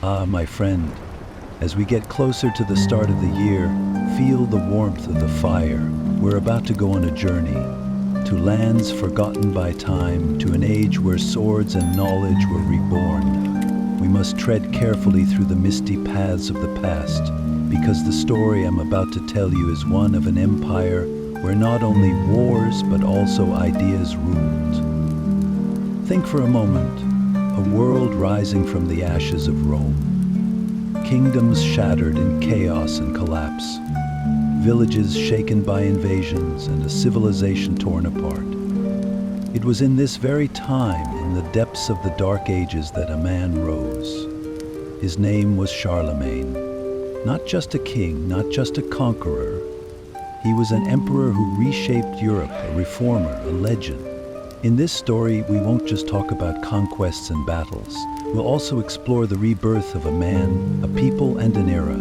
Ah, my friend, as we get closer to the start of the year, feel the warmth of the fire. We're about to go on a journey to lands forgotten by time, to an age where swords and knowledge were reborn. We must tread carefully through the misty paths of the past, because the story I'm about to tell you is one of an empire where not only wars but also ideas ruled. Think for a moment, a world rising from the ashes of Rome. Kingdoms shattered in chaos and collapse. Villages shaken by invasions and a civilization torn apart. It was in this very time, in the depths of the Dark Ages, that a man rose. His name was Charlemagne. Not just a king, not just a conqueror. He was an emperor who reshaped Europe, a reformer, a legend. In this story, we won't just talk about conquests and battles. We'll also explore the rebirth of a man, a people, and an era.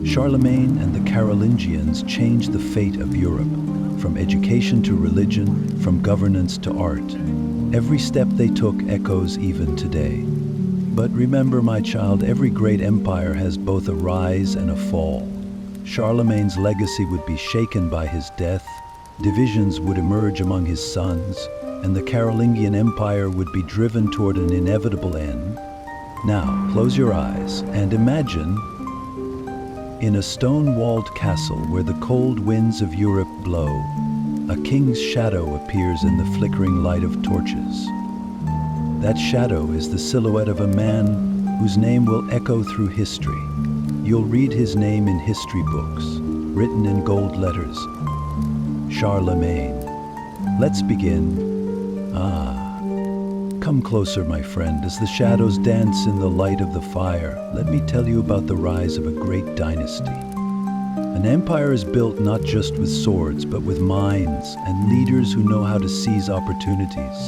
Charlemagne and the Carolingians changed the fate of Europe, from education to religion, from governance to art. Every step they took echoes even today. But remember, my child, every great empire has both a rise and a fall. Charlemagne's legacy would be shaken by his death, divisions would emerge among his sons, and the Carolingian Empire would be driven toward an inevitable end. Now, close your eyes and imagine in a stone-walled castle where the cold winds of Europe blow, a king's shadow appears in the flickering light of torches. That shadow is the silhouette of a man whose name will echo through history. You'll read his name in history books, written in gold letters. Charlemagne. Let's begin. Come closer, my friend, as the shadows dance in the light of the fire. Let me tell you about the rise of a great dynasty. An empire is built not just with swords, but with minds and leaders who know how to seize opportunities.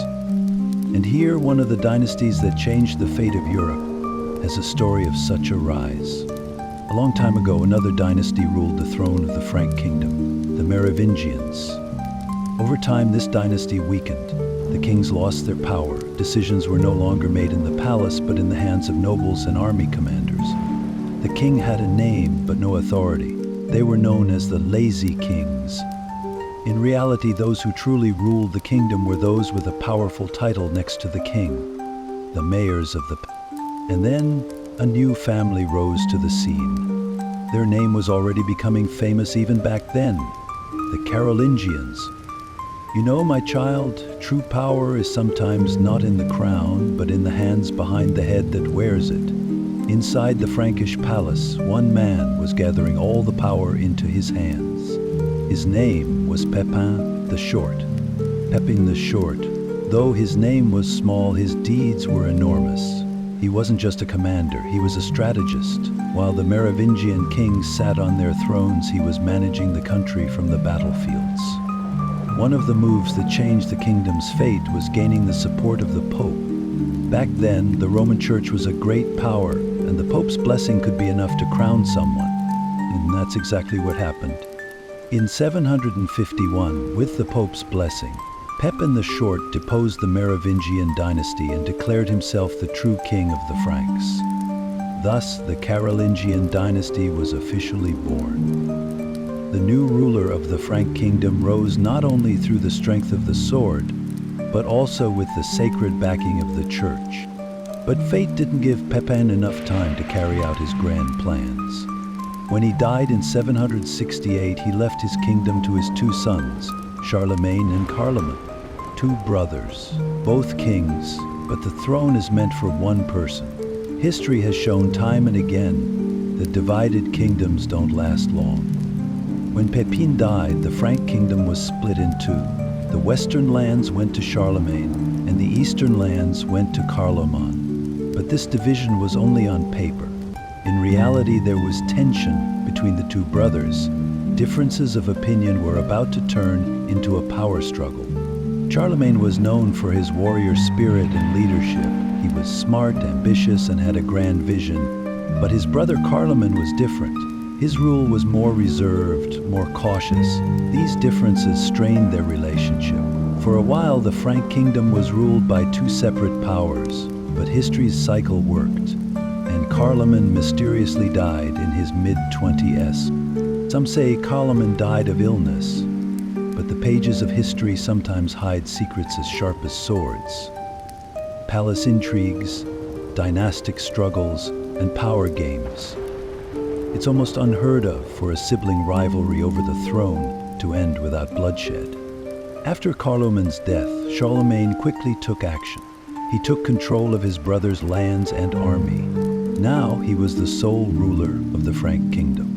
And here, one of the dynasties that changed the fate of Europe has a story of such a rise. A long time ago, another dynasty ruled the throne of the Frank kingdom, the Merovingians. Over time, this dynasty weakened. The kings lost their power. Decisions were no longer made in the palace, but in the hands of nobles and army commanders. The king had a name, but no authority. They were known as the lazy kings. In reality, those who truly ruled the kingdom were those with a powerful title next to the king, the mayors of the palace. And then, a new family rose to the scene. Their name was already becoming famous even back then, the Carolingians. You know, my child, true power is sometimes not in the crown, but in the hands behind the head that wears it. Inside the Frankish palace, one man was gathering all the power into his hands. His name was Pepin the Short. Pepin the Short. Though his name was small, his deeds were enormous. He wasn't just a commander, he was a strategist. While the Merovingian kings sat on their thrones, he was managing the country from the battlefields. One of the moves that changed the kingdom's fate was gaining the support of the Pope. Back then, the Roman Church was a great power, and the Pope's blessing could be enough to crown someone. And that's exactly what happened. In 751, with the Pope's blessing, Pepin the Short deposed the Merovingian dynasty and declared himself the true king of the Franks. Thus, the Carolingian dynasty was officially born. The new ruler of the Frank kingdom rose not only through the strength of the sword, but also with the sacred backing of the church. But fate didn't give Pepin enough time to carry out his grand plans. When he died in 768, he left his kingdom to his two sons, Charlemagne and Carloman, two brothers, both kings, but the throne is meant for one person. History has shown time and again that divided kingdoms don't last long. When Pepin died, the Frank kingdom was split in two. The western lands went to Charlemagne, and the eastern lands went to Carloman. But this division was only on paper. In reality, there was tension between the two brothers. Differences of opinion were about to turn into a power struggle. Charlemagne was known for his warrior spirit and leadership. He was smart, ambitious, and had a grand vision. But his brother Carloman was different. His rule was more reserved, more cautious. These differences strained their relationship. For a while, the Frank kingdom was ruled by two separate powers, but history's cycle worked, and Charlemagne mysteriously died in his mid-20s. Some say Charlemagne died of illness, but the pages of history sometimes hide secrets as sharp as swords. Palace intrigues, dynastic struggles, and power games. It's almost unheard of for a sibling rivalry over the throne to end without bloodshed. After Charlemagne's death, Charlemagne quickly took action. He took control of his brother's lands and army. Now he was the sole ruler of the Frank kingdom.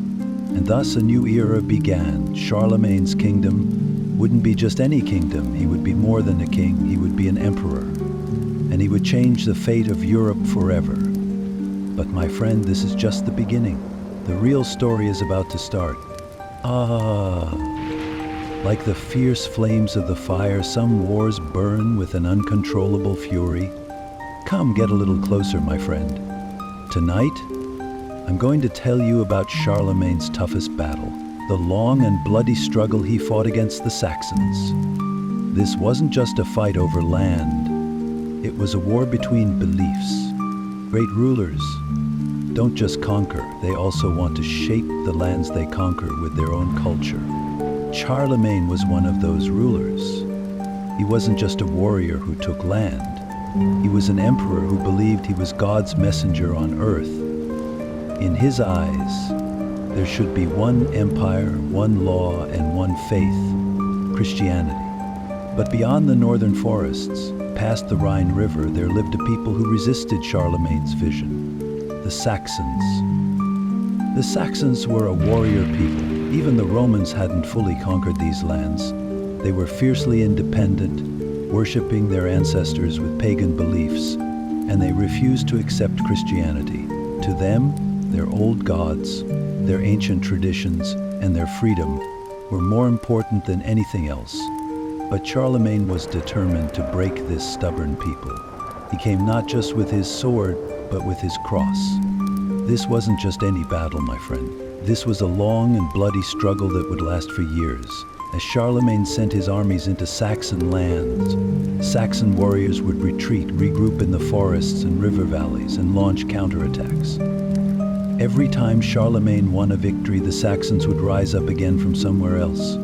And thus a new era began. Charlemagne's kingdom wouldn't be just any kingdom. He would be more than a king. He would be an emperor. And he would change the fate of Europe forever. But my friend, this is just the beginning. The real story is about to start. Like the fierce flames of the fire, some wars burn with an uncontrollable fury. Come get a little closer, my friend. Tonight, I'm going to tell you about Charlemagne's toughest battle, the long and bloody struggle he fought against the Saxons. This wasn't just a fight over land. It was a war between beliefs. Great rulers don't just conquer, they also want to shape the lands they conquer with their own culture. Charlemagne was one of those rulers. He wasn't just a warrior who took land. He was an emperor who believed he was God's messenger on earth. In his eyes, there should be one empire, one law, and one faith, Christianity. But beyond the northern forests, past the Rhine River, there lived a people who resisted Charlemagne's vision. The Saxons. The Saxons were a warrior people. Even the Romans hadn't fully conquered these lands. They were fiercely independent, worshipping their ancestors with pagan beliefs, and they refused to accept Christianity. To them, their old gods, their ancient traditions, and their freedom were more important than anything else. But Charlemagne was determined to break this stubborn people. He came not just with his sword, but with his cross. This wasn't just any battle, my friend. This was a long and bloody struggle that would last for years. As Charlemagne sent his armies into Saxon lands, Saxon warriors would retreat, regroup in the forests and river valleys, and launch counterattacks. Every time Charlemagne won a victory, the Saxons would rise up again from somewhere else.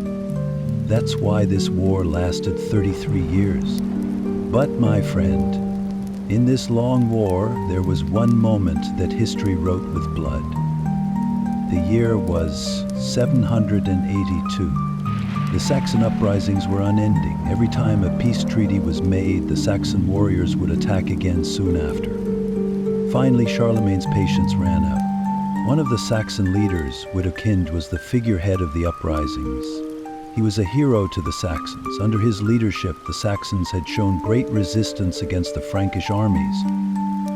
That's why this war lasted 33 years. But, my friend, in this long war, there was one moment that history wrote with blood. The year was 782. The Saxon uprisings were unending. Every time a peace treaty was made, the Saxon warriors would attack again soon after. Finally, Charlemagne's patience ran out. One of the Saxon leaders, Widukind, was the figurehead of the uprisings. He was a hero to the Saxons. Under his leadership, the Saxons had shown great resistance against the Frankish armies.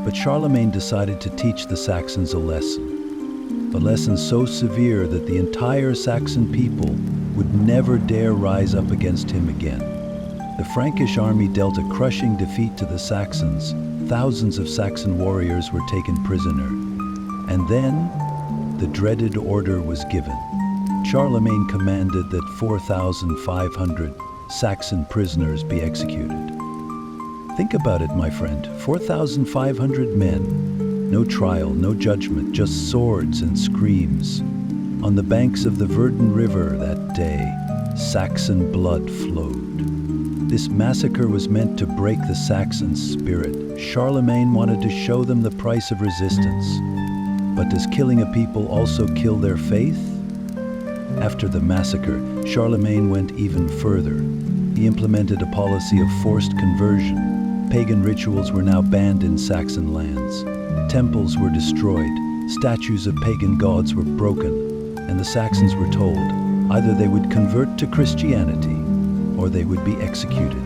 But Charlemagne decided to teach the Saxons a lesson so severe that the entire Saxon people would never dare rise up against him again. The Frankish army dealt a crushing defeat to the Saxons. Thousands of Saxon warriors were taken prisoner. And then, the dreaded order was given. Charlemagne commanded that 4,500 Saxon prisoners be executed. Think about it, my friend. 4,500 men. No trial, no judgment, just swords and screams. On the banks of the Verdun River that day, Saxon blood flowed. This massacre was meant to break the Saxons' spirit. Charlemagne wanted to show them the price of resistance. But does killing a people also kill their faith? After the massacre, Charlemagne went even further. He implemented a policy of forced conversion. Pagan rituals were now banned in Saxon lands. Temples were destroyed. Statues of pagan gods were broken. And the Saxons were told either they would convert to Christianity or they would be executed.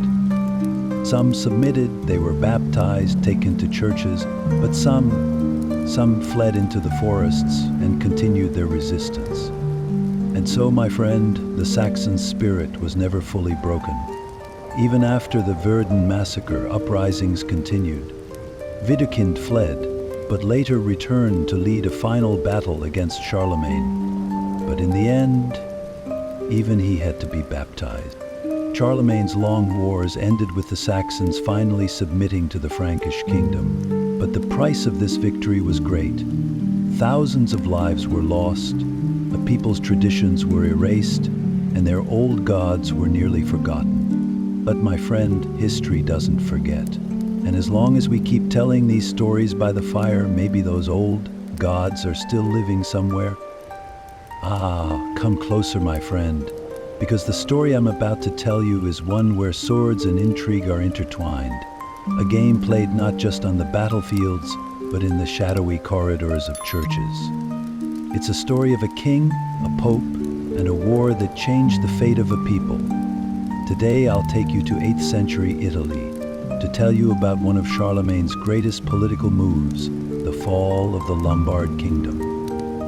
Some submitted, they were baptized, taken to churches, but some fled into the forests and continued their resistance. And so, my friend, the Saxon spirit was never fully broken. Even after the Verdun massacre, uprisings continued. Widukind fled, but later returned to lead a final battle against Charlemagne. But in the end, even he had to be baptized. Charlemagne's long wars ended with the Saxons finally submitting to the Frankish kingdom. But the price of this victory was great. Thousands of lives were lost, a people's traditions were erased, and their old gods were nearly forgotten. But my friend, history doesn't forget. And as long as we keep telling these stories by the fire, maybe those old gods are still living somewhere. Come closer, my friend, because the story I'm about to tell you is one where swords and intrigue are intertwined. A game played not just on the battlefields, but in the shadowy corridors of churches. It's a story of a king, a pope, and a war that changed the fate of a people. Today I'll take you to 8th century Italy to tell you about one of Charlemagne's greatest political moves, the fall of the Lombard kingdom.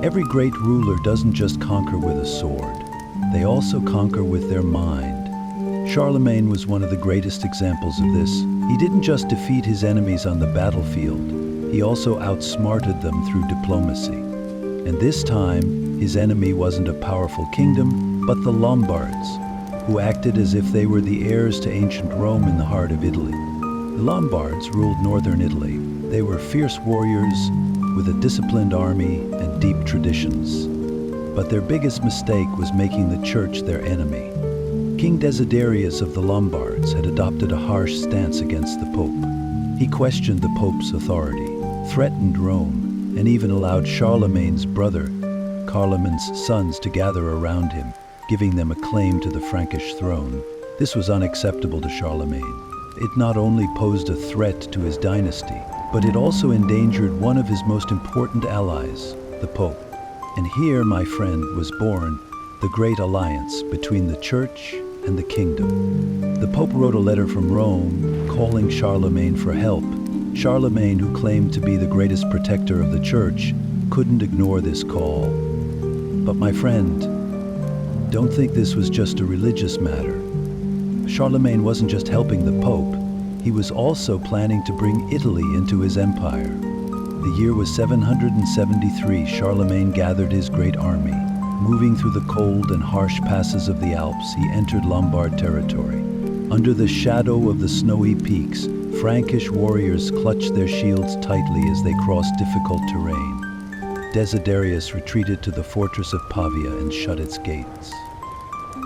Every great ruler doesn't just conquer with a sword, they also conquer with their mind. Charlemagne was one of the greatest examples of this. He didn't just defeat his enemies on the battlefield, he also outsmarted them through diplomacy. And this time, his enemy wasn't a powerful kingdom, but the Lombards, who acted as if they were the heirs to ancient Rome in the heart of Italy. The Lombards ruled northern Italy. They were fierce warriors with a disciplined army and deep traditions. But their biggest mistake was making the church their enemy. King Desiderius of the Lombards had adopted a harsh stance against the Pope. He questioned the Pope's authority, threatened Rome, and even allowed Charlemagne's brother, Carloman's sons, to gather around him, giving them a claim to the Frankish throne. This was unacceptable to Charlemagne. It not only posed a threat to his dynasty, but it also endangered one of his most important allies, the Pope. And here, my friend, was born the great alliance between the church and the kingdom. The Pope wrote a letter from Rome calling Charlemagne for help. Charlemagne, who claimed to be the greatest protector of the church, couldn't ignore this call. But my friend, don't think this was just a religious matter. Charlemagne wasn't just helping the Pope, he was also planning to bring Italy into his empire. The year was 773. Charlemagne gathered his great army. Moving through the cold and harsh passes of the Alps, he entered Lombard territory. Under the shadow of the snowy peaks, Frankish warriors clutched their shields tightly as they crossed difficult terrain. Desiderius retreated to the fortress of Pavia and shut its gates.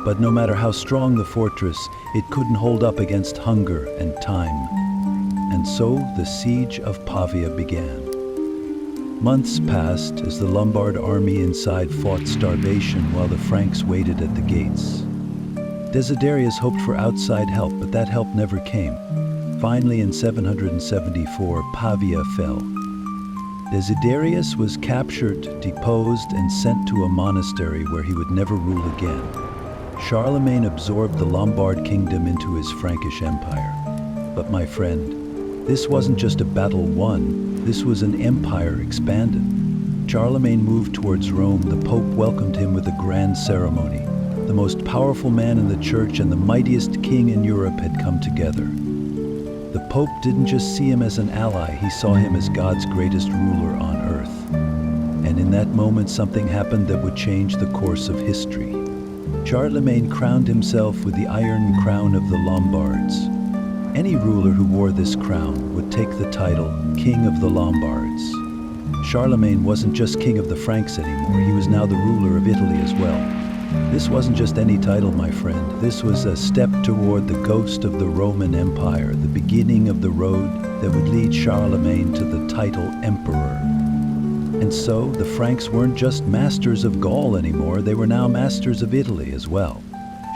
But no matter how strong the fortress, it couldn't hold up against hunger and time. And so the siege of Pavia began. Months passed as the Lombard army inside fought starvation while the Franks waited at the gates. Desiderius hoped for outside help, but that help never came. Finally, in 774, Pavia fell. Desiderius was captured, deposed, and sent to a monastery where he would never rule again. Charlemagne absorbed the Lombard kingdom into his Frankish Empire. But my friend, this wasn't just a battle won, this was an empire expanded. Charlemagne moved towards Rome. The Pope welcomed him with a grand ceremony. The most powerful man in the church and the mightiest king in Europe had come together. The Pope didn't just see him as an ally, he saw him as God's greatest ruler on earth. And in that moment, something happened that would change the course of history. Charlemagne crowned himself with the Iron Crown of the Lombards. Any ruler who wore this crown would take the title King of the Lombards. Charlemagne wasn't just king of the Franks anymore, he was now the ruler of Italy as well. This wasn't just any title, my friend. This was a step toward the ghost of the Roman Empire, the beginning of the road that would lead Charlemagne to the title Emperor. And so, the Franks weren't just masters of Gaul anymore, they were now masters of Italy as well.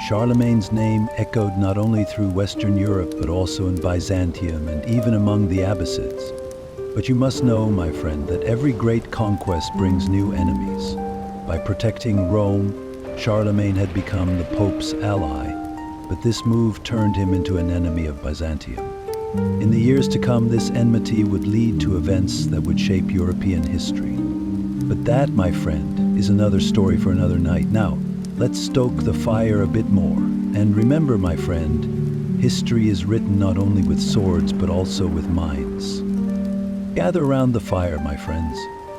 Charlemagne's name echoed not only through Western Europe, but also in Byzantium and even among the Abbasids. But you must know, my friend, that every great conquest brings new enemies. By protecting Rome, Charlemagne had become the Pope's ally, but this move turned him into an enemy of Byzantium. In the years to come, this enmity would lead to events that would shape European history. But that, my friend, is another story for another night. Now, let's stoke the fire a bit more. And remember, my friend, history is written not only with swords, but also with minds. Gather around the fire, my friends.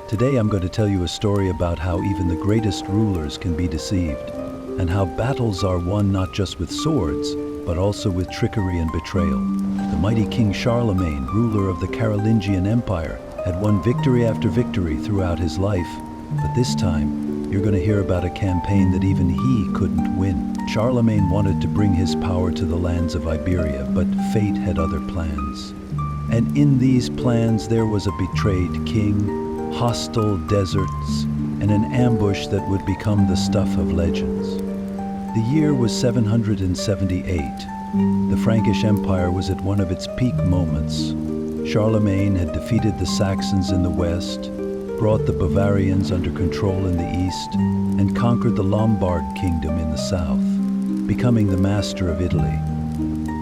Today I'm going to tell you a story about how even the greatest rulers can be deceived, and how battles are won not just with swords, but also with trickery and betrayal. The mighty King Charlemagne, ruler of the Carolingian Empire, had won victory after victory throughout his life, but this time you're going to hear about a campaign that even he couldn't win. Charlemagne wanted to bring his power to the lands of Iberia, but fate had other plans. And in these plans there was a betrayed king, hostile deserts, and an ambush that would become the stuff of legends. The year was 778. The Frankish Empire was at one of its peak moments. Charlemagne had defeated the Saxons in the west, brought the Bavarians under control in the east, and conquered the Lombard kingdom in the south, becoming the master of Italy.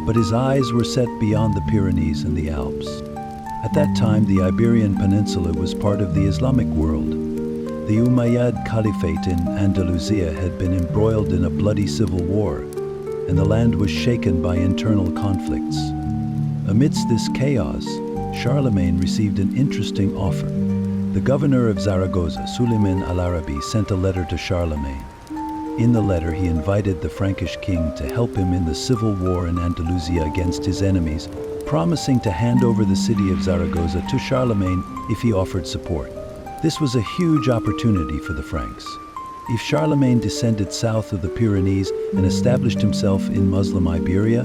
But his eyes were set beyond the Pyrenees and the Alps. At that time, the Iberian Peninsula was part of the Islamic world. The Umayyad Caliphate in Andalusia had been embroiled in a bloody civil war, and the land was shaken by internal conflicts. Amidst this chaos, Charlemagne received an interesting offer. The governor of Zaragoza, Suleiman al-Arabi, sent a letter to Charlemagne. In the letter, he invited the Frankish king to help him in the civil war in Andalusia against his enemies, promising to hand over the city of Zaragoza to Charlemagne if he offered support. This was a huge opportunity for the Franks. If Charlemagne descended south of the Pyrenees and established himself in Muslim Iberia,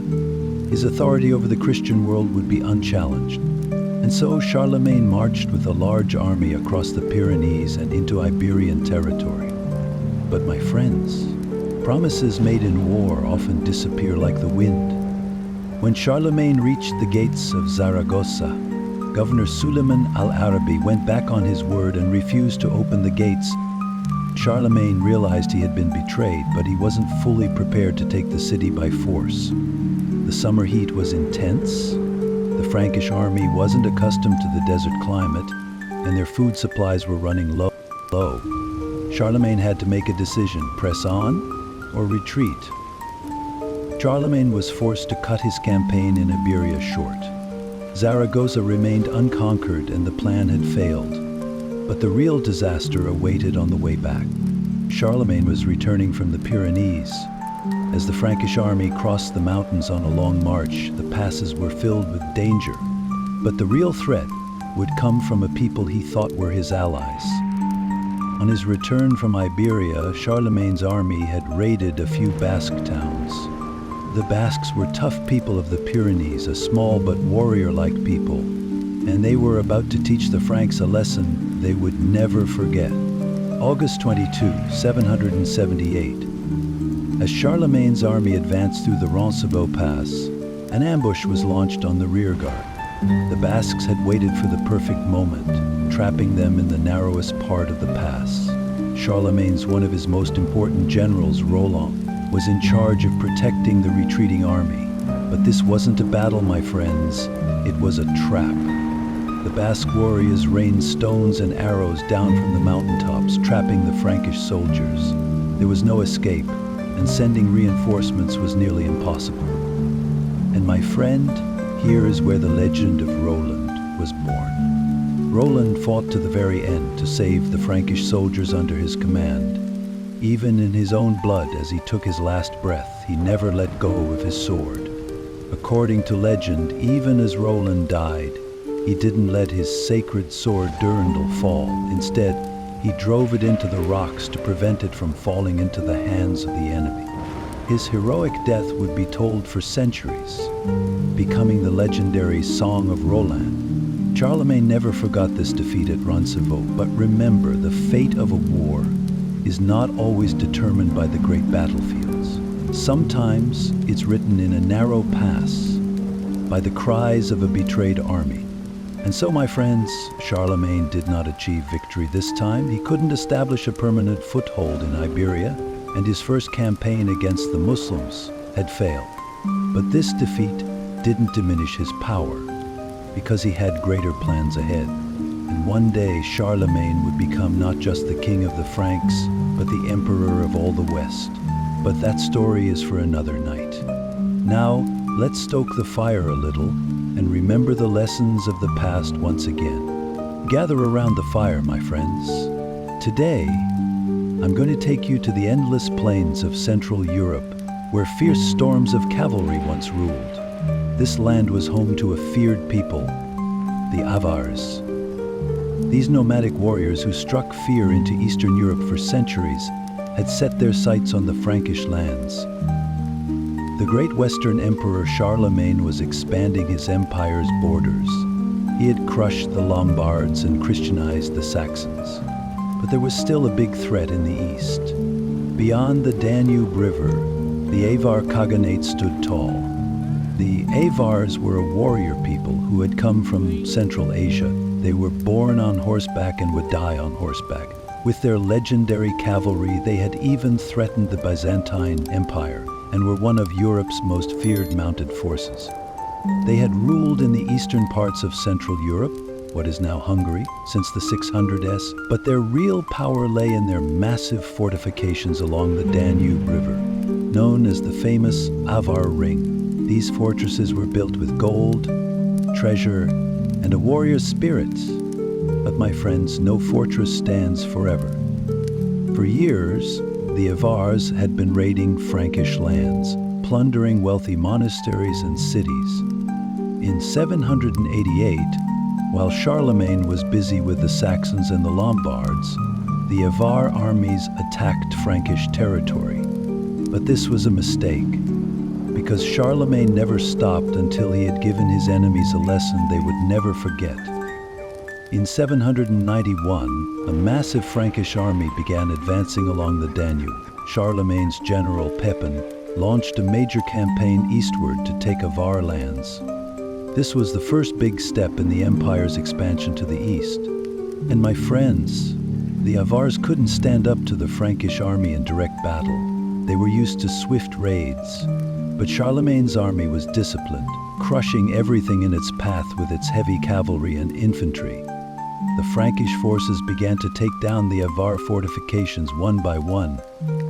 his authority over the Christian world would be unchallenged. And so Charlemagne marched with a large army across the Pyrenees and into Iberian territory. But my friends, promises made in war often disappear like the wind. When Charlemagne reached the gates of Zaragoza, Governor Suleiman al-Arabi went back on his word and refused to open the gates. Charlemagne realized he had been betrayed, but he wasn't fully prepared to take the city by force. The summer heat was intense. The Frankish army wasn't accustomed to the desert climate, and their food supplies were running low. Charlemagne had to make a decision: press on or retreat. Charlemagne was forced to cut his campaign in Iberia short. Zaragoza remained unconquered and the plan had failed. But the real disaster awaited on the way back. Charlemagne was returning from the Pyrenees. As the Frankish army crossed the mountains on a long march, the passes were filled with danger. But the real threat would come from a people he thought were his allies. On his return from Iberia, Charlemagne's army had raided a few Basque towns. The Basques were tough people of the Pyrenees, a small but warrior-like people, and they were about to teach the Franks a lesson they would never forget. August 22, 778. As Charlemagne's army advanced through the Roncevaux Pass, an ambush was launched on the rearguard. The Basques had waited for the perfect moment, trapping them in the narrowest part of the pass. Charlemagne's one of his most important generals, Roland, was in charge of protecting the retreating army. But this wasn't a battle, my friends. It was a trap. The Basque warriors rained stones and arrows down from the mountaintops, trapping the Frankish soldiers. There was no escape, and sending reinforcements was nearly impossible. And my friend, here is where the legend of Roland was born. Roland fought to the very end to save the Frankish soldiers under his command. Even in his own blood, as he took his last breath, he never let go of his sword. According to legend, even as Roland died, he didn't let his sacred sword Durandal fall. Instead, he drove it into the rocks to prevent it from falling into the hands of the enemy. His heroic death would be told for centuries, becoming the legendary Song of Roland. Charlemagne never forgot this defeat at Roncevaux, but remember, the fate of a war is not always determined by the great battlefields. Sometimes it's written in a narrow pass by the cries of a betrayed army. And so, my friends, Charlemagne did not achieve victory this time. He couldn't establish a permanent foothold in Iberia, and his first campaign against the Muslims had failed. But this defeat didn't diminish his power, because he had greater plans ahead. And one day, Charlemagne would become not just the king of the Franks, but the emperor of all the West. But that story is for another night. Now, let's stoke the fire a little and remember the lessons of the past once again. gather around the fire, my friends. Today, I'm going to take you to the endless plains of Central Europe, where fierce storms of cavalry once ruled. This land was home to a feared people, the Avars. These nomadic warriors who struck fear into Eastern Europe for centuries had set their sights on the Frankish lands. The great Western Emperor Charlemagne was expanding his empire's borders. He had crushed the Lombards and Christianized the Saxons. But there was still a big threat in the east. Beyond the Danube River, the Avar Khaganate stood tall. The Avars were a warrior people who had come from Central Asia. They were born on horseback and would die on horseback. With their legendary cavalry, they had even threatened the Byzantine Empire and were one of Europe's most feared mounted forces. They had ruled in the eastern parts of Central Europe, what is now Hungary, since the 600s, but their real power lay in their massive fortifications along the Danube River, known as the famous Avar Ring. These fortresses were built with gold, treasure, and a warrior's spirit. But my friends, no fortress stands forever. For years, the Avars had been raiding Frankish lands, plundering wealthy monasteries and cities. In 788, while Charlemagne was busy with the Saxons and the Lombards, the Avar armies attacked Frankish territory. But this was a mistake, because Charlemagne never stopped until he had given his enemies a lesson they would never forget. In 791, a massive Frankish army began advancing along the Danube. Charlemagne's general Pepin launched a major campaign eastward to take Avar lands. This was the first big step in the empire's expansion to the east. And my friends, the Avars couldn't stand up to the Frankish army in direct battle. They were used to swift raids. But Charlemagne's army was disciplined, crushing everything in its path with its heavy cavalry and infantry. The Frankish forces began to take down the Avar fortifications one by one,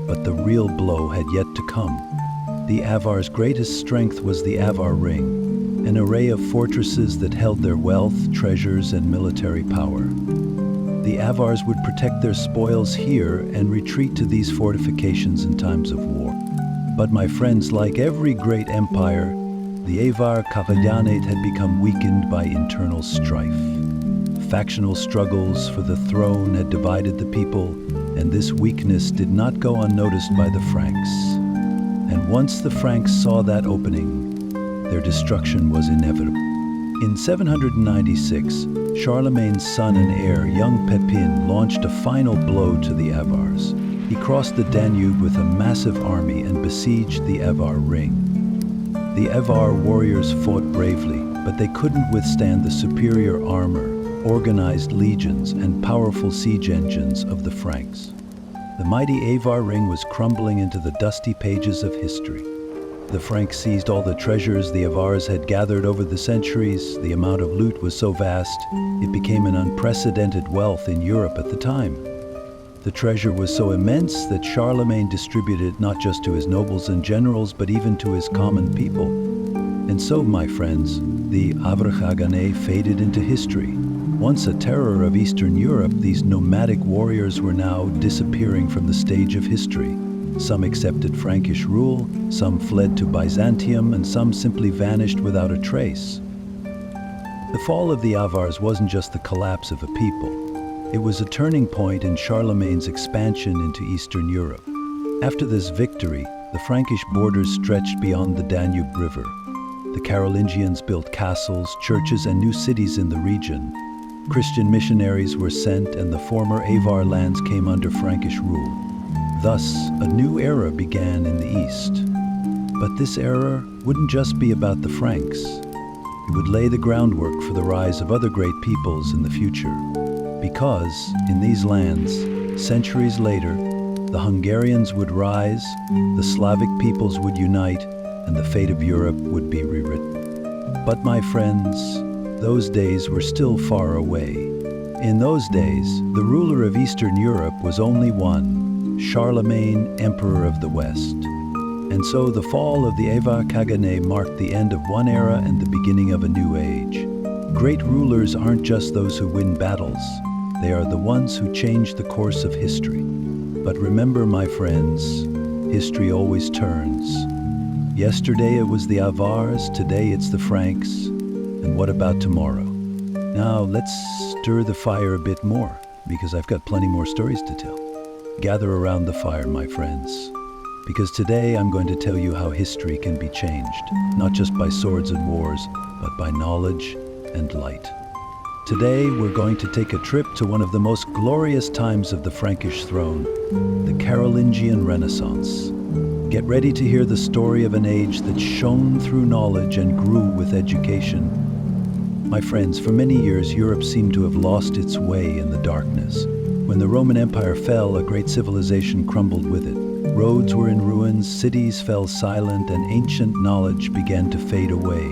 but the real blow had yet to come. The Avars' greatest strength was the Avar Ring, an array of fortresses that held their wealth, treasures, and military power. The Avars would protect their spoils here and retreat to these fortifications in times of war. But my friends, like every great empire, the Avar Khaganate had become weakened by internal strife. Factional struggles for the throne had divided the people, and this weakness did not go unnoticed by the Franks. And once the Franks saw that opening, their destruction was inevitable. In 796, Charlemagne's son and heir, young Pepin, launched a final blow to the Avars. He crossed the Danube with a massive army and besieged the Avar Ring. The Avar warriors fought bravely, but they couldn't withstand the superior armor, organized legions, and powerful siege engines of the Franks. The mighty Avar Ring was crumbling into the dusty pages of history. The Franks seized all the treasures the Avars had gathered over the centuries. The amount of loot was so vast, it became an unprecedented wealth in Europe at the time. The treasure was so immense that Charlemagne distributed it not just to his nobles and generals, but even to his common people. And so, my friends, the Avar Khaganate faded into history. Once a terror of Eastern Europe, these nomadic warriors were now disappearing from the stage of history. Some accepted Frankish rule, some fled to Byzantium, and some simply vanished without a trace. The fall of the Avars wasn't just the collapse of a people. It was a turning point in Charlemagne's expansion into Eastern Europe. After this victory, the Frankish borders stretched beyond the Danube River. The Carolingians built castles, churches, and new cities in the region. Christian missionaries were sent, and the former Avar lands came under Frankish rule. Thus, a new era began in the East. But this era wouldn't just be about the Franks. It would lay the groundwork for the rise of other great peoples in the future. Because, in these lands, centuries later, the Hungarians would rise, the Slavic peoples would unite, and the fate of Europe would be rewritten. But my friends, those days were still far away. In those days, the ruler of Eastern Europe was only one, Charlemagne, Emperor of the West. And so the fall of the Avar Khaganate marked the end of one era and the beginning of a new age. Great rulers aren't just those who win battles. They are the ones who change the course of history. But remember, my friends, history always turns. Yesterday it was the Avars, today it's the Franks. And what about tomorrow? Now let's stir the fire a bit more, because I've got plenty more stories to tell. Gather around the fire, my friends, because today I'm going to tell you how history can be changed, not just by swords and wars, but by knowledge and light. Today we're going to take a trip to one of the most glorious times of the Frankish throne, the Carolingian Renaissance. Get ready to hear the story of an age that shone through knowledge and grew with education. My friends, for many years Europe seemed to have lost its way in the darkness. When the Roman Empire fell, a great civilization crumbled with it. Roads were in ruins, cities fell silent, and ancient knowledge began to fade away.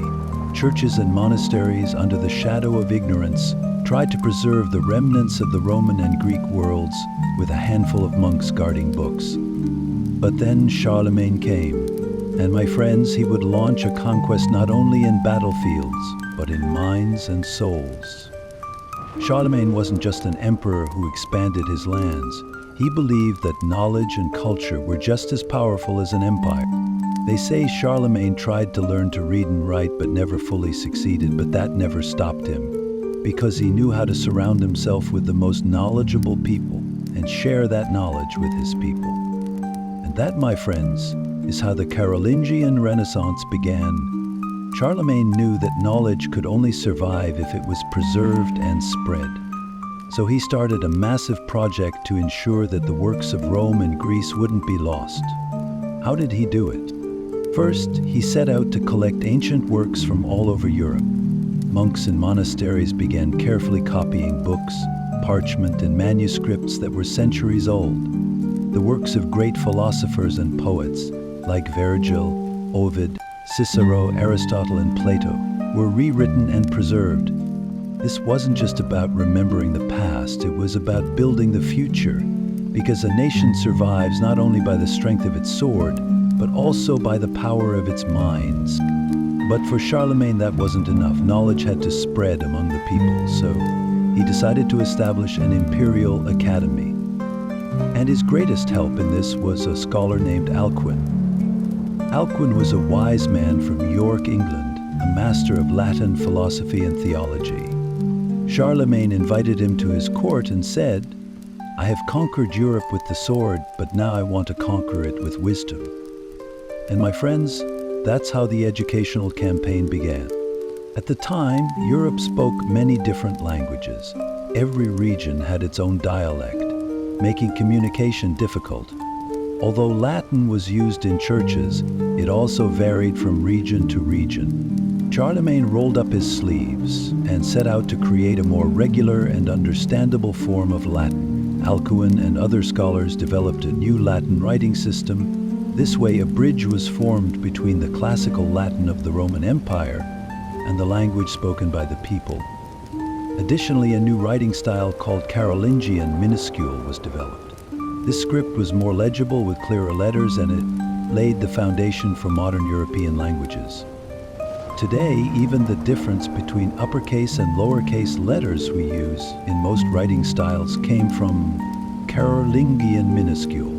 Churches and monasteries, under the shadow of ignorance, tried to preserve the remnants of the Roman and Greek worlds with a handful of monks guarding books. But then Charlemagne came, and my friends, he would launch a conquest not only in battlefields, but in minds and souls. Charlemagne wasn't just an emperor who expanded his lands. He believed that knowledge and culture were just as powerful as an empire. They say Charlemagne tried to learn to read and write but never fully succeeded, but that never stopped him, because he knew how to surround himself with the most knowledgeable people and share that knowledge with his people. And that, my friends, is how the Carolingian Renaissance began. Charlemagne knew that knowledge could only survive if it was preserved and spread. So he started a massive project to ensure that the works of Rome and Greece wouldn't be lost. How did he do it? First, he set out to collect ancient works from all over Europe. Monks in monasteries began carefully copying books, parchment, and manuscripts that were centuries old. The works of great philosophers and poets, like Virgil, Ovid, Cicero, Aristotle, and Plato, were rewritten and preserved. This wasn't just about remembering the past, it was about building the future, because a nation survives not only by the strength of its sword, but also by the power of its minds. But for Charlemagne, that wasn't enough. Knowledge had to spread among the people, so he decided to establish an imperial academy. And his greatest help in this was a scholar named Alcuin. Alcuin was a wise man from York, England, a master of Latin philosophy and theology. Charlemagne invited him to his court and said, "I have conquered Europe with the sword, but now I want to conquer it with wisdom." And my friends, that's how the educational campaign began. At the time, Europe spoke many different languages. Every region had its own dialect, making communication difficult. Although Latin was used in churches, it also varied from region to region. Charlemagne rolled up his sleeves and set out to create a more regular and understandable form of Latin. Alcuin and other scholars developed a new Latin writing system. This way, a bridge was formed between the classical Latin of the Roman Empire and the language spoken by the people. Additionally, a new writing style called Carolingian minuscule was developed. This script was more legible with clearer letters, and it laid the foundation for modern European languages. Today, even the difference between uppercase and lowercase letters we use in most writing styles came from Carolingian minuscule.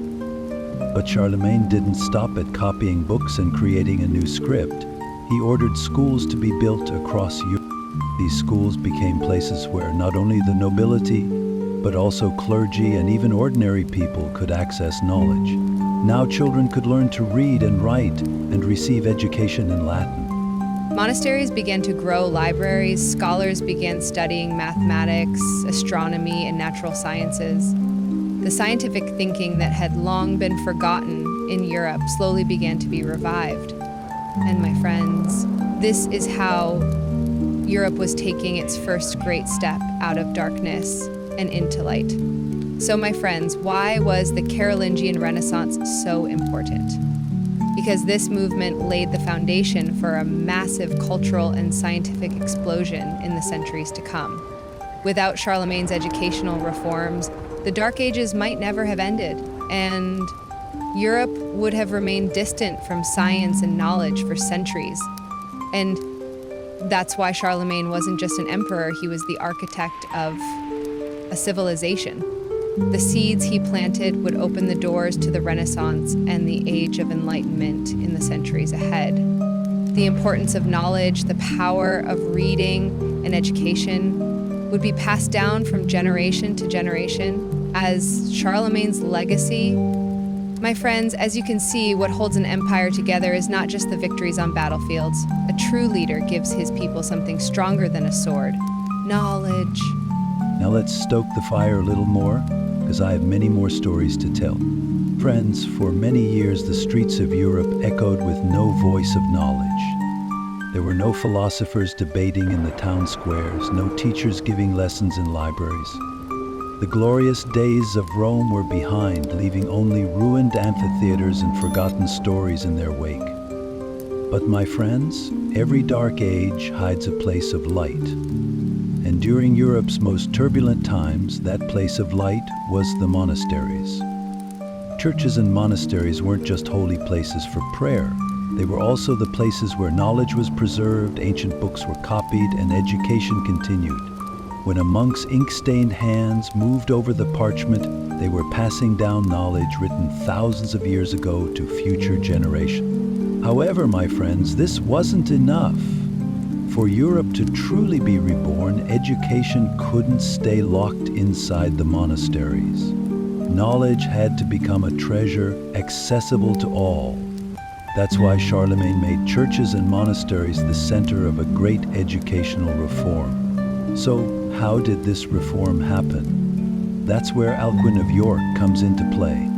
But Charlemagne didn't stop at copying books and creating a new script. He ordered schools to be built across Europe. These schools became places where not only the nobility, but also clergy and even ordinary people could access knowledge. Now children could learn to read and write and receive education in Latin. Monasteries began to grow libraries, scholars began studying mathematics, astronomy, and natural sciences. The scientific thinking that had long been forgotten in Europe slowly began to be revived. And my friends, this is how Europe was taking its first great step out of darkness and into light. So my friends, why was the Carolingian Renaissance so important? Because this movement laid the foundation for a massive cultural and scientific explosion in the centuries to come. Without Charlemagne's educational reforms, the Dark Ages might never have ended, and Europe would have remained distant from science and knowledge for centuries. And That's why Charlemagne wasn't just an emperor, he was the architect of a civilization. The seeds he planted would open the doors to the Renaissance and the Age of Enlightenment in the centuries ahead. The importance of knowledge, the power of reading and education would be passed down from generation to generation as Charlemagne's legacy. My friends, as you can see, what holds an empire together is not just the victories on battlefields. A true leader gives his people something stronger than a sword: knowledge. Now let's stoke the fire a little more, because I have many more stories to tell. Friends, for many years the streets of Europe echoed with no voice of knowledge. There were no philosophers debating in the town squares, no teachers giving lessons in libraries. The glorious days of Rome were behind, leaving only ruined amphitheaters and forgotten stories in their wake. But my friends, every dark age hides a place of light. And during Europe's most turbulent times, that place of light was the monasteries. Churches and monasteries weren't just holy places for prayer. They were also the places where knowledge was preserved, ancient books were copied, and education continued. When a monk's ink-stained hands moved over the parchment, they were passing down knowledge written thousands of years ago to future generations. However, my friends, this wasn't enough. For Europe to truly be reborn, education couldn't stay locked inside the monasteries. Knowledge had to become a treasure accessible to all. That's why Charlemagne made churches and monasteries the center of a great educational reform. So, how did this reform happen? That's where Alcuin of York comes into play.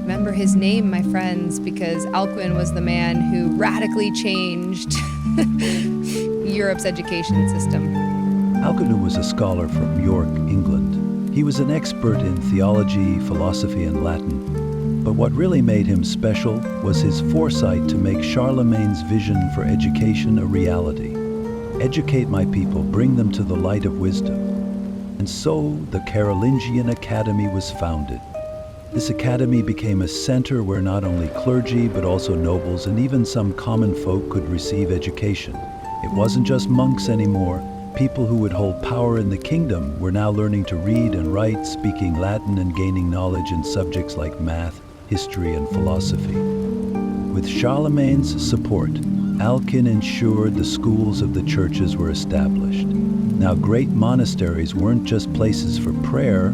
Remember his name, my friends, because Alcuin was the man who radically changed Europe's education system. Alcuin was a scholar from York, England. He was an expert in theology, philosophy, and Latin. But what really made him special was his foresight to make Charlemagne's vision for education a reality. Educate my people, bring them to the light of wisdom. And so the Carolingian Academy was founded. This academy became a center where not only clergy, but also nobles and even some common folk could receive education. It wasn't just monks anymore. People who would hold power in the kingdom were now learning to read and write, speaking Latin and gaining knowledge in subjects like math, history, and philosophy. With Charlemagne's support, Alcuin ensured the schools of the churches were established. Now, great monasteries weren't just places for prayer,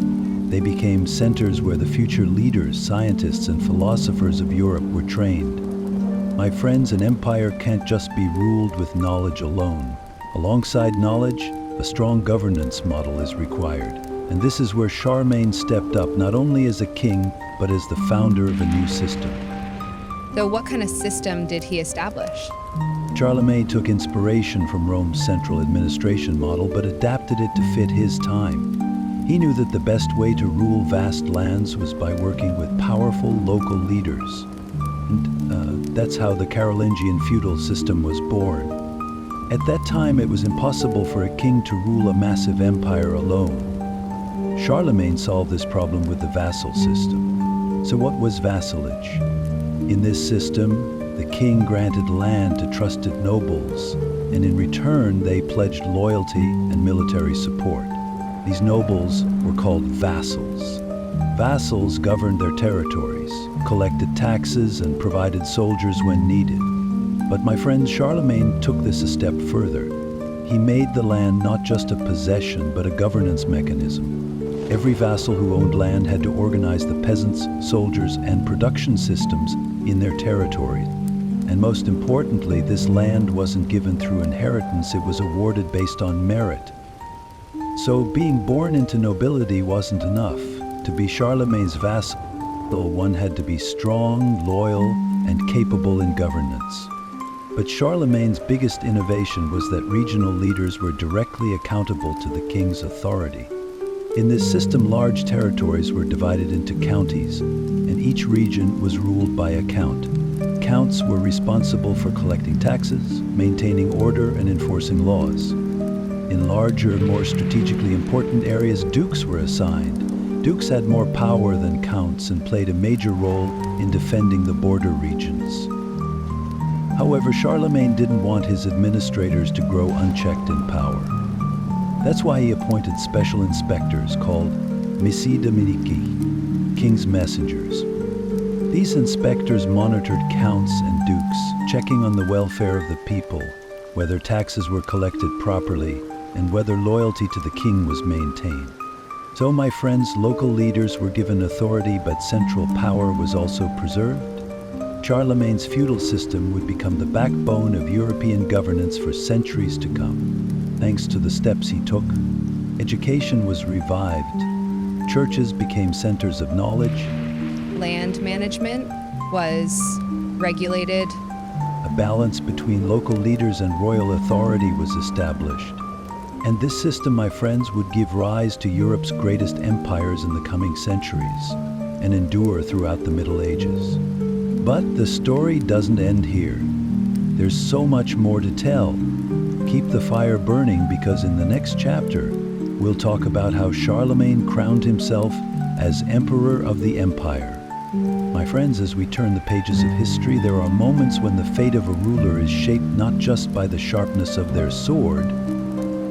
they became centers where the future leaders, scientists, and philosophers of Europe were trained. My friends, an empire can't just be ruled with knowledge alone. Alongside knowledge, a strong governance model is required. And this is where Charlemagne stepped up not only as a king, but as the founder of a new system. Though what kind of system did he establish? Charlemagne took inspiration from Rome's central administration model, but adapted it to fit his time. He knew that the best way to rule vast lands was by working with powerful local leaders. And that's how the Carolingian feudal system was born. At that time, it was impossible for a king to rule a massive empire alone. Charlemagne solved this problem with the vassal system. So what was vassalage? In this system, the king granted land to trusted nobles, and in return, they pledged loyalty and military support. These nobles were called vassals. Vassals governed their territories, collected taxes, and provided soldiers when needed. But my friend, Charlemagne took this a step further. He made the land not just a possession, but a governance mechanism. Every vassal who owned land had to organize the peasants, soldiers, and production systems in their territory. And most importantly, this land wasn't given through inheritance, it was awarded based on merit. So being born into nobility wasn't enough. To be Charlemagne's vassal, one had to be strong, loyal, and capable in governance. But Charlemagne's biggest innovation was that regional leaders were directly accountable to the king's authority. In this system, large territories were divided into counties, and each region was ruled by a count. Counts were responsible for collecting taxes, maintaining order, and enforcing laws. In larger, more strategically important areas, dukes were assigned. Dukes had more power than counts and played a major role in defending the border regions. However, Charlemagne didn't want his administrators to grow unchecked in power. That's why he appointed special inspectors called Missi Dominici, king's messengers. These inspectors monitored counts and dukes, checking on the welfare of the people, whether taxes were collected properly, and whether loyalty to the king was maintained. So, my friends, local leaders were given authority, but central power was also preserved. Charlemagne's feudal system would become the backbone of European governance for centuries to come. Thanks to the steps he took, education was revived, churches became centers of knowledge, Land management was regulated. a balance between local leaders and royal authority was established. And this system, my friends, would give rise to Europe's greatest empires in the coming centuries and endure throughout the Middle Ages. But the story doesn't end here. There's so much more to tell. Keep the fire burning, because in the next chapter, we'll talk about how Charlemagne crowned himself as Emperor of the Empire. My friends, as we turn the pages of history, there are moments when the fate of a ruler is shaped not just by the sharpness of their sword,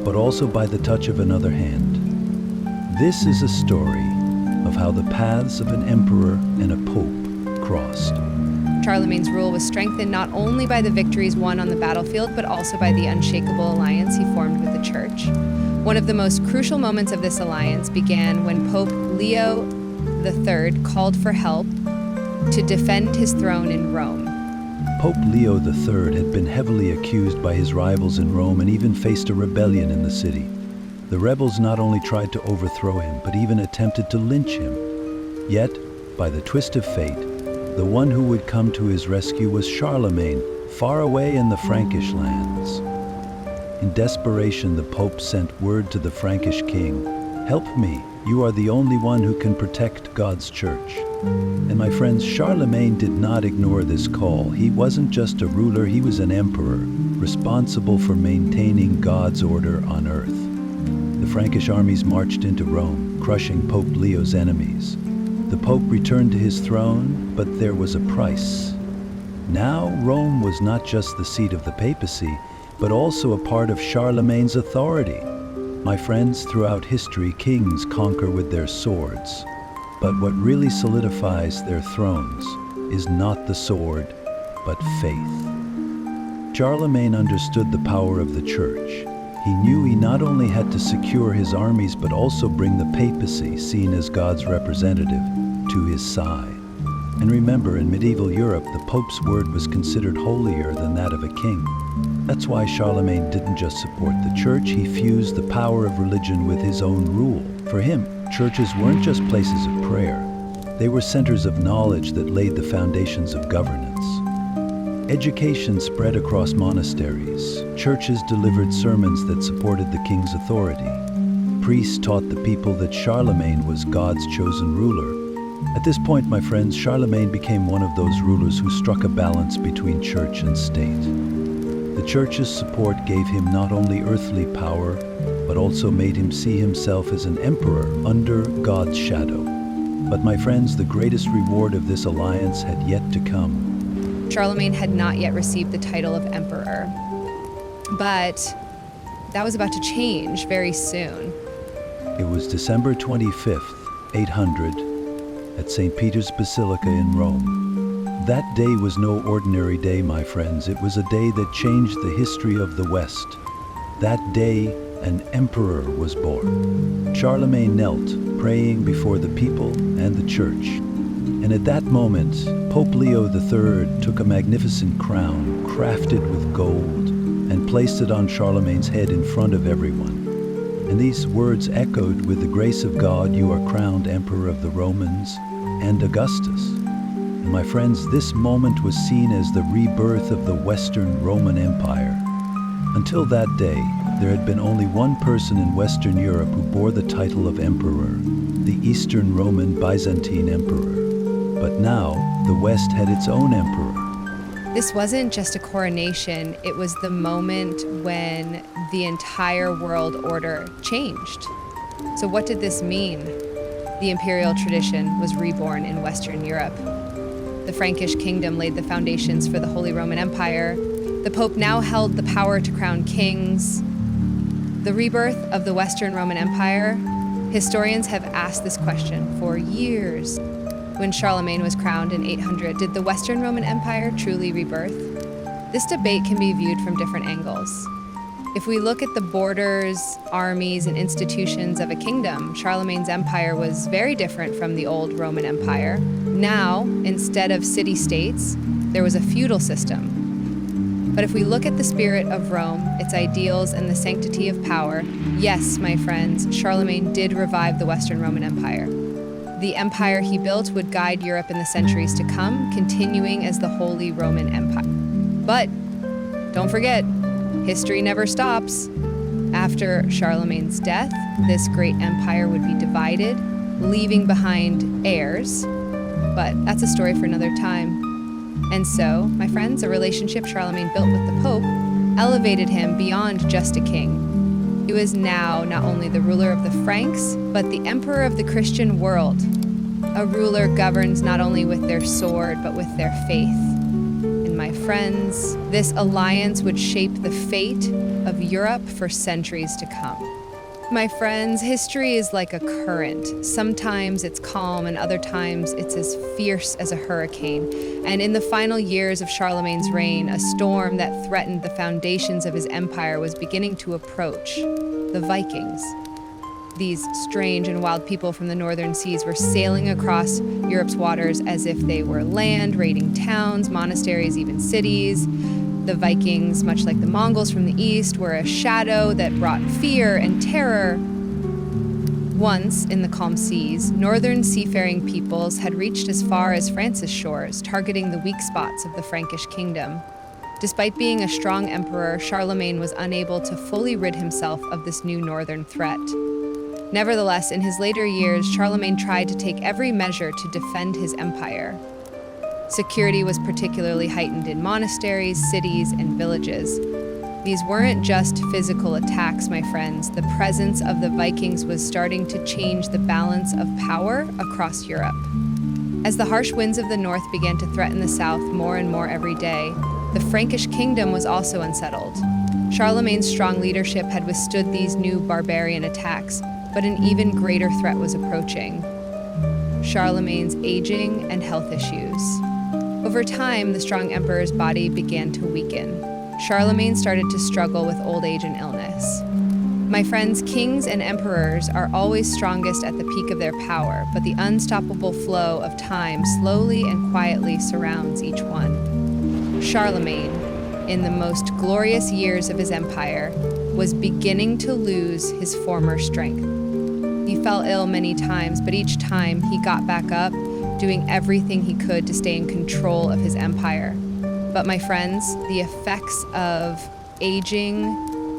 but also by the touch of another hand. This is a story of how the paths of an emperor and a pope crossed. Charlemagne's rule was strengthened not only by the victories won on the battlefield, but also by the unshakable alliance he formed with the Church. One of the most crucial moments of this alliance began when Pope Leo III called for help to defend his throne in Rome. Pope Leo III had been heavily accused by his rivals in Rome and even faced a rebellion in the city. The rebels not only tried to overthrow him, but even attempted to lynch him. Yet, by the twist of fate, the one who would come to his rescue was Charlemagne, far away in the Frankish lands. In desperation, the Pope sent word to the Frankish king, "Help me, you are the only one who can protect God's church." And my friends, Charlemagne did not ignore this call. He wasn't just a ruler, he was an emperor, responsible for maintaining God's order on earth. The Frankish armies marched into Rome, crushing Pope Leo's enemies. The Pope returned to his throne, but there was a price. Now, Rome was not just the seat of the papacy, but also a part of Charlemagne's authority. My friends, throughout history, kings conquer with their swords. But what really solidifies their thrones is not the sword, but faith. Charlemagne understood the power of the church. He knew he not only had to secure his armies, but also bring the papacy, seen as God's representative, to his side. And remember, in medieval Europe, the Pope's word was considered holier than that of a king. That's why Charlemagne didn't just support the church, he fused the power of religion with his own rule. For him, churches weren't just places of prayer. They were centers of knowledge that laid the foundations of governance. Education spread across monasteries. Churches delivered sermons that supported the king's authority. Priests taught the people that Charlemagne was God's chosen ruler. At this point, my friends, Charlemagne became one of those rulers who struck a balance between church and state. The church's support gave him not only earthly power, but also made him see himself as an emperor under God's shadow. But my friends, the greatest reward of this alliance had yet to come. Charlemagne had not yet received the title of emperor, but that was about to change very soon. It was December 25th, 800, at St. Peter's Basilica in Rome. That day was no ordinary day, my friends. It was a day that changed the history of the West. That day, an emperor was born. Charlemagne knelt, praying before the people and the church. And at that moment, Pope Leo III took a magnificent crown, crafted with gold, and placed it on Charlemagne's head in front of everyone. And these words echoed, "With the grace of God, you are crowned Emperor of the Romans and Augustus." And my friends, this moment was seen as the rebirth of the Western Roman Empire. Until that day, there had been only one person in Western Europe who bore the title of emperor, the Eastern Roman Byzantine Emperor. But now, the West had its own emperor. This wasn't just a coronation, it was the moment when the entire world order changed. So what did this mean? The imperial tradition was reborn in Western Europe. the Frankish kingdom laid the foundations for the Holy Roman Empire. The Pope now held the power to crown kings. The rebirth of the Western Roman Empire, historians have asked this question for years. When Charlemagne was crowned in 800, did the Western Roman Empire truly rebirth? This debate can be viewed from different angles. If we look at the borders, armies, and institutions of a kingdom, Charlemagne's empire was very different from the old Roman Empire. Now, instead of city-states, there was a feudal system. But if we look at the spirit of Rome, its ideals, and the sanctity of power, yes, my friends, Charlemagne did revive the Western Roman Empire. The empire he built would guide Europe in the centuries to come, continuing as the Holy Roman Empire. But don't forget, history never stops. After Charlemagne's death, this great empire would be divided, leaving behind heirs. But that's a story for another time. And so, my friends, a relationship Charlemagne built with the Pope elevated him beyond just a king. He was now not only the ruler of the Franks, but the emperor of the Christian world. A ruler governs not only with their sword, but with their faith. My friends, this alliance would shape the fate of Europe for centuries to come. My friends, history is like a current. Sometimes it's calm and other times it's as fierce as a hurricane. And in the final years of Charlemagne's reign, a storm that threatened the foundations of his empire was beginning to approach: the Vikings. These strange and wild people from the northern seas were sailing across Europe's waters as if they were land, raiding towns, monasteries, even cities. The Vikings, much like the Mongols from the east, were a shadow that brought fear and terror. Once, in the calm seas, northern seafaring peoples had reached as far as France's shores, targeting the weak spots of the Frankish kingdom. Despite being a strong emperor, Charlemagne was unable to fully rid himself of this new northern threat. Nevertheless, in his later years, Charlemagne tried to take every measure to defend his empire. Security was particularly heightened in monasteries, cities, and villages. These weren't just physical attacks, my friends. The presence of the Vikings was starting to change the balance of power across Europe. As the harsh winds of the north began to threaten the south more and more every day, the Frankish kingdom was also unsettled. Charlemagne's strong leadership had withstood these new barbarian attacks, but an even greater threat was approaching: Charlemagne's aging and health issues. Over time, the strong emperor's body began to weaken. Charlemagne started to struggle with old age and illness. My friends, kings and emperors are always strongest at the peak of their power, but the unstoppable flow of time slowly and quietly surrounds each one. Charlemagne, in the most glorious years of his empire, was beginning to lose his former strength. He fell ill many times, but each time he got back up, doing everything he could to stay in control of his empire. But my friends, the effects of aging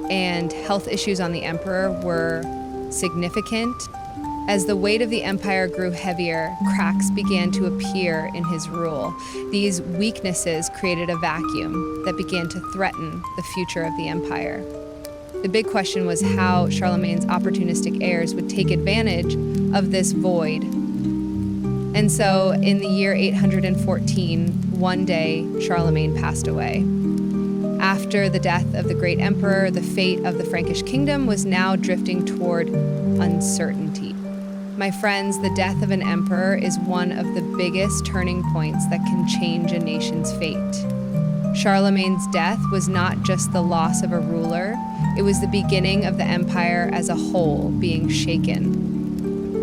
and health issues on the emperor were significant. As the weight of the empire grew heavier, cracks began to appear in his rule. These weaknesses created a vacuum that began to threaten the future of the empire. The big question was how Charlemagne's opportunistic heirs would take advantage of this void. And so, in the year 814, one day, Charlemagne passed away. After the death of the great emperor, the fate of the Frankish kingdom was now drifting toward uncertainty. My friends, the death of an emperor is one of the biggest turning points that can change a nation's fate. Charlemagne's death was not just the loss of a ruler, it was the beginning of the empire as a whole being shaken.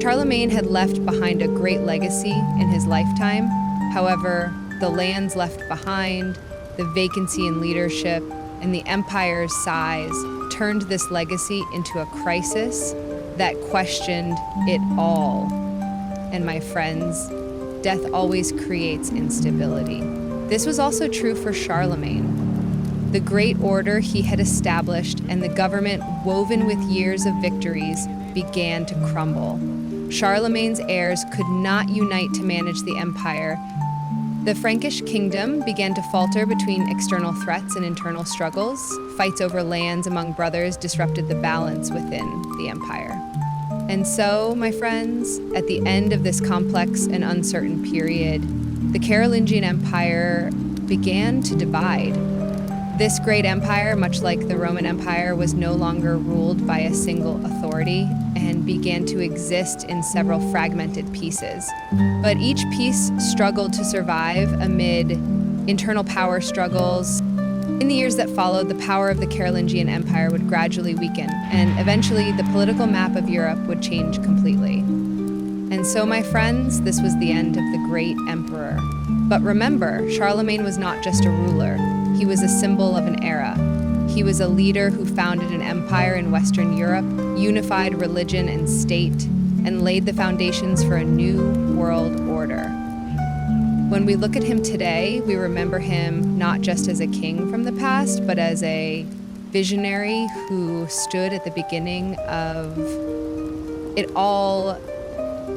Charlemagne had left behind a great legacy in his lifetime. However, the lands left behind, the vacancy in leadership, and the empire's size turned this legacy into a crisis that questioned it all. And my friends, death always creates instability. This was also true for Charlemagne. The great order he had established and the government woven with years of victories began to crumble. Charlemagne's heirs could not unite to manage the empire. The Frankish kingdom began to falter between external threats and internal struggles. Fights over lands among brothers disrupted the balance within the empire. And so, my friends, at the end of this complex and uncertain period, the Carolingian Empire began to divide. This great empire, much like the Roman Empire, was no longer ruled by a single authority and began to exist in several fragmented pieces. But each piece struggled to survive amid internal power struggles. In the years that followed, the power of the Carolingian Empire would gradually weaken, and eventually the political map of Europe would change completely. And so, my friends, this was the end of the great emperor. But remember, Charlemagne was not just a ruler. He was a symbol of an era. He was a leader who founded an empire in Western Europe, unified religion and state, and laid the foundations for a new world order. When we look at him today, we remember him not just as a king from the past, but as a visionary who stood at the beginning of it all.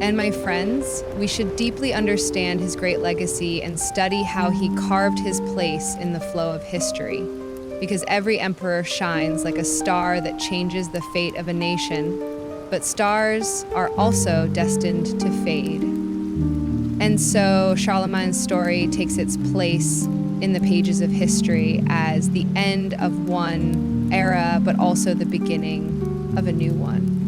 And my friends, we should deeply understand his great legacy and study how he carved his place in the flow of history. Because every emperor shines like a star that changes the fate of a nation, but stars are also destined to fade. And so Charlemagne's story takes its place in the pages of history as the end of one era, but also the beginning of a new one.